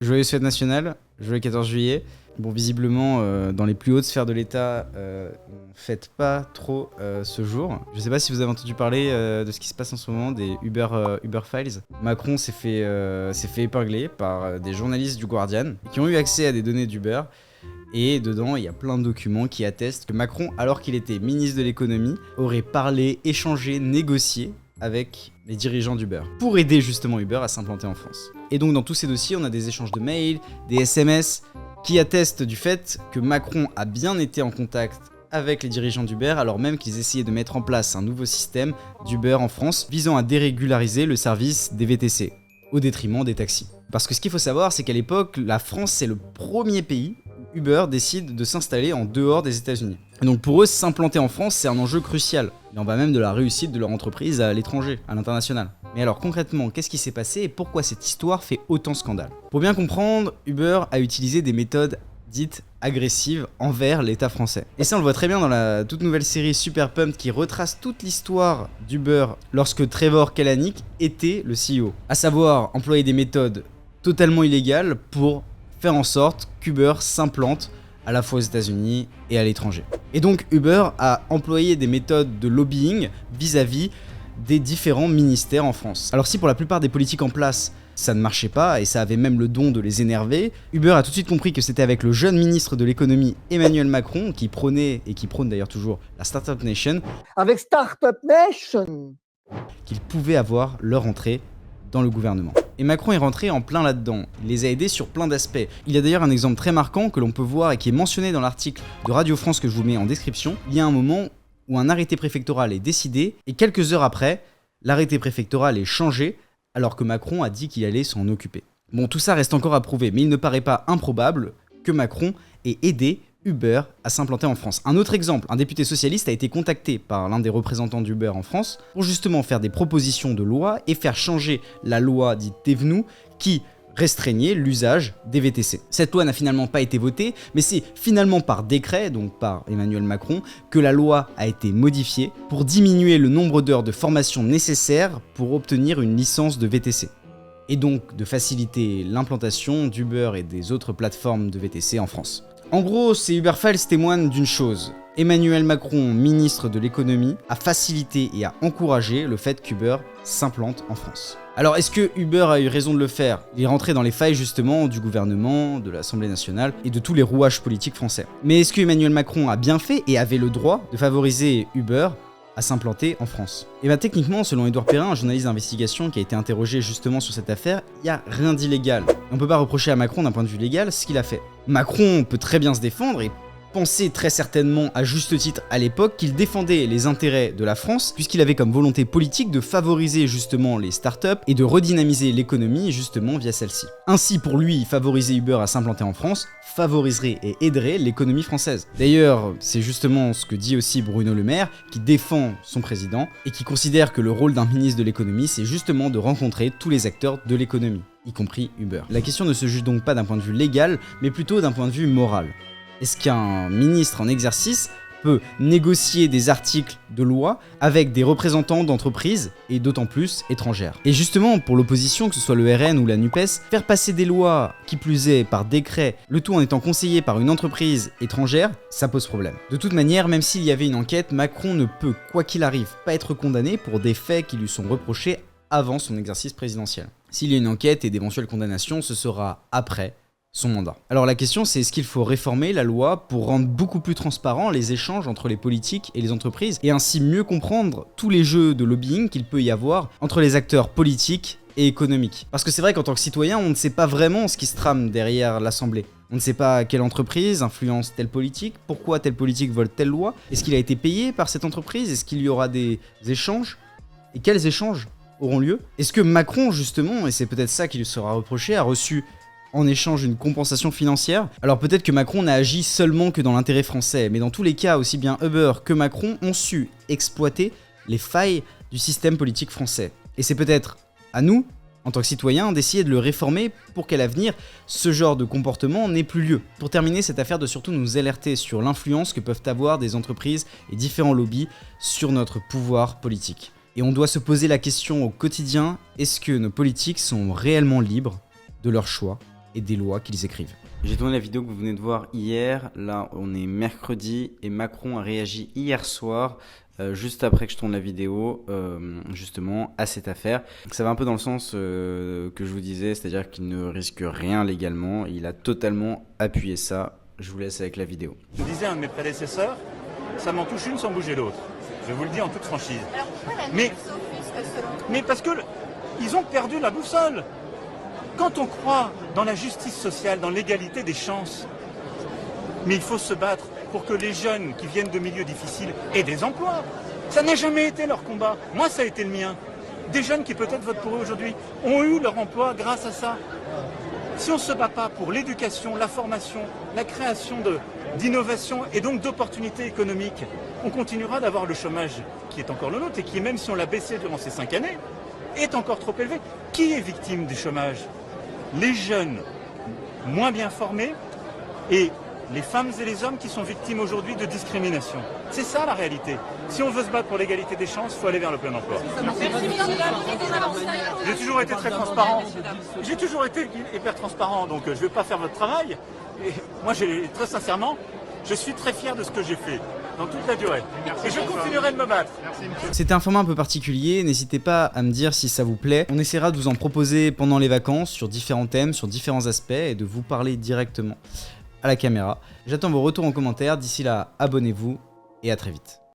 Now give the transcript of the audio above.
Joyeuse fête nationale, joyeux 14 juillet. Bon, visiblement, dans les plus hautes sphères de l'État, on fête pas trop ce jour. Je sais pas si vous avez entendu parler de ce qui se passe en ce moment, des Uber Files. Macron s'est fait épingler par des journalistes du Guardian qui ont eu accès à des données d'Uber. Et dedans, il y a plein de documents qui attestent que Macron, alors qu'il était ministre de l'économie, aurait parlé, échangé, négocié avec les dirigeants d'Uber pour aider justement Uber à s'implanter en France. Et donc dans tous ces dossiers, on a des échanges de mails, des SMS qui attestent du fait que Macron a bien été en contact avec les dirigeants d'Uber alors même qu'ils essayaient de mettre en place un nouveau système d'Uber en France visant à dérégulariser le service des VTC au détriment des taxis. Parce que ce qu'il faut savoir, c'est qu'à l'époque, la France c'est le premier pays où Uber décide de s'installer en dehors des États-Unis. Et donc pour eux, s'implanter en France, c'est un enjeu crucial. Il en va même de la réussite de leur entreprise à l'étranger, à l'international. Mais alors concrètement, qu'est-ce qui s'est passé et pourquoi cette histoire fait autant scandale? Pour bien comprendre, Uber a utilisé des méthodes dites agressives envers l'État français. Et ça on le voit très bien dans la toute nouvelle série Super Pumped qui retrace toute l'histoire d'Uber lorsque Trevor Kalanick était le CEO. À savoir employer des méthodes totalement illégales pour faire en sorte qu'Uber s'implante à la fois aux États-Unis et à l'étranger. Et donc Uber a employé des méthodes de lobbying vis-à-vis des différents ministères en France. Alors si pour la plupart des politiques en place, ça ne marchait pas et ça avait même le don de les énerver, Uber a tout de suite compris que c'était avec le jeune ministre de l'économie Emmanuel Macron, qui prônait et qui prône d'ailleurs toujours la Startup Nation, avec Startup Nation, qu'ils pouvaient avoir leur entrée dans le gouvernement. Et Macron est rentré en plein là-dedans. Il les a aidés sur plein d'aspects. Il y a d'ailleurs un exemple très marquant que l'on peut voir et qui est mentionné dans l'article de Radio France que je vous mets en description. Il y a un moment où un arrêté préfectoral est décidé et quelques heures après, l'arrêté préfectoral est changé alors que Macron a dit qu'il allait s'en occuper. Bon, tout ça reste encore à prouver, mais il ne paraît pas improbable que Macron ait aidé Uber à s'implanter en France. Un autre exemple, un député socialiste a été contacté par l'un des représentants d'Uber en France pour justement faire des propositions de loi et faire changer la loi dite Thévenoud qui restreignait l'usage des VTC. Cette loi n'a finalement pas été votée, mais c'est finalement par décret, donc par Emmanuel Macron, que la loi a été modifiée pour diminuer le nombre d'heures de formation nécessaires pour obtenir une licence de VTC. Et donc de faciliter l'implantation d'Uber et des autres plateformes de VTC en France. En gros, ces Uber Files témoignent d'une chose. Emmanuel Macron, ministre de l'économie, a facilité et a encouragé le fait qu'Uber s'implante en France. Alors est-ce que Uber a eu raison de le faire? Il est rentré dans les failles justement du gouvernement, de l'Assemblée nationale et de tous les rouages politiques français. Mais est-ce que Emmanuel Macron a bien fait et avait le droit de favoriser Uber à s'implanter en France? Et bien techniquement, selon Édouard Perrin, un journaliste d'investigation qui a été interrogé justement sur cette affaire, il n'y a rien d'illégal. On ne peut pas reprocher à Macron d'un point de vue légal ce qu'il a fait. Macron peut très bien se défendre et pensait très certainement à juste titre à l'époque qu'il défendait les intérêts de la France puisqu'il avait comme volonté politique de favoriser justement les startups et de redynamiser l'économie justement via celle-ci. Ainsi pour lui, favoriser Uber à s'implanter en France favoriserait et aiderait l'économie française. D'ailleurs, c'est justement ce que dit aussi Bruno Le Maire qui défend son président et qui considère que le rôle d'un ministre de l'économie c'est justement de rencontrer tous les acteurs de l'économie, y compris Uber. La question ne se juge donc pas d'un point de vue légal mais plutôt d'un point de vue moral. Est-ce qu'un ministre en exercice peut négocier des articles de loi avec des représentants d'entreprises et d'autant plus étrangères? Et justement, pour l'opposition, que ce soit le RN ou la NUPES, faire passer des lois, qui plus est par décret, le tout en étant conseillé par une entreprise étrangère, ça pose problème. De toute manière, même s'il y avait une enquête, Macron ne peut, quoi qu'il arrive, pas être condamné pour des faits qui lui sont reprochés avant son exercice présidentiel. S'il y a une enquête et d'éventuelles condamnations, ce sera après son mandat. Alors la question c'est est-ce qu'il faut réformer la loi pour rendre beaucoup plus transparents les échanges entre les politiques et les entreprises et ainsi mieux comprendre tous les jeux de lobbying qu'il peut y avoir entre les acteurs politiques et économiques. Parce que c'est vrai qu'en tant que citoyen, on ne sait pas vraiment ce qui se trame derrière l'Assemblée. On ne sait pas quelle entreprise influence telle politique, pourquoi telle politique vole telle loi, est-ce qu'il a été payé par cette entreprise, est-ce qu'il y aura des échanges et quels échanges auront lieu? Est-ce que Macron justement, et c'est peut-être ça qui lui sera reproché, a reçu en échange d'une compensation financière? Alors peut-être que Macron n'a agi seulement que dans l'intérêt français, mais dans tous les cas, aussi bien Uber que Macron ont su exploiter les failles du système politique français. Et c'est peut-être à nous, en tant que citoyens, d'essayer de le réformer pour qu'à l'avenir, ce genre de comportement n'ait plus lieu. Pour terminer, cette affaire doit surtout nous alerter sur l'influence que peuvent avoir des entreprises et différents lobbies sur notre pouvoir politique. Et on doit se poser la question au quotidien, est-ce que nos politiques sont réellement libres de leurs choix et des lois qu'ils écrivent. J'ai tourné la vidéo que vous venez de voir hier, là on est mercredi et Macron a réagi hier soir, juste après que je tourne la vidéo, justement à cette affaire. Ça va un peu dans le sens que je vous disais, c'est-à-dire qu'il ne risque rien légalement, il a totalement appuyé ça. Je vous laisse avec la vidéo. Je disais à un de mes prédécesseurs, ça m'en touche une sans bouger l'autre. Je vous le dis en toute franchise. Alors pourquoi la mise s'offusque selon Mais parce que ils ont perdu la boussole. Quand on croit dans la justice sociale, dans l'égalité des chances, mais il faut se battre pour que les jeunes qui viennent de milieux difficiles aient des emplois. Ça n'a jamais été leur combat. Moi, ça a été le mien. Des jeunes qui peut-être votent pour eux aujourd'hui ont eu leur emploi grâce à ça. Si on ne se bat pas pour l'éducation, la formation, la création d'innovation et donc d'opportunités économiques, on continuera d'avoir le chômage qui est encore le nôtre et qui, même si on l'a baissé durant ces 5 années, est encore trop élevé. Qui est victime du chômage? Les jeunes moins bien formés et les femmes et les hommes qui sont victimes aujourd'hui de discrimination. C'est ça la réalité. Si on veut se battre pour l'égalité des chances, il faut aller vers le plein emploi. J'ai toujours été très transparent. J'ai toujours été hyper transparent, donc je ne vais pas faire votre travail. Et moi, très sincèrement, je suis très fier de ce que j'ai fait dans toute la durée. Et je continuerai de me battre. C'était un format un peu particulier, n'hésitez pas à me dire si ça vous plaît. On essaiera de vous en proposer pendant les vacances sur différents thèmes, sur différents aspects et de vous parler directement à la caméra. J'attends vos retours en commentaire, d'ici là, abonnez-vous et à très vite.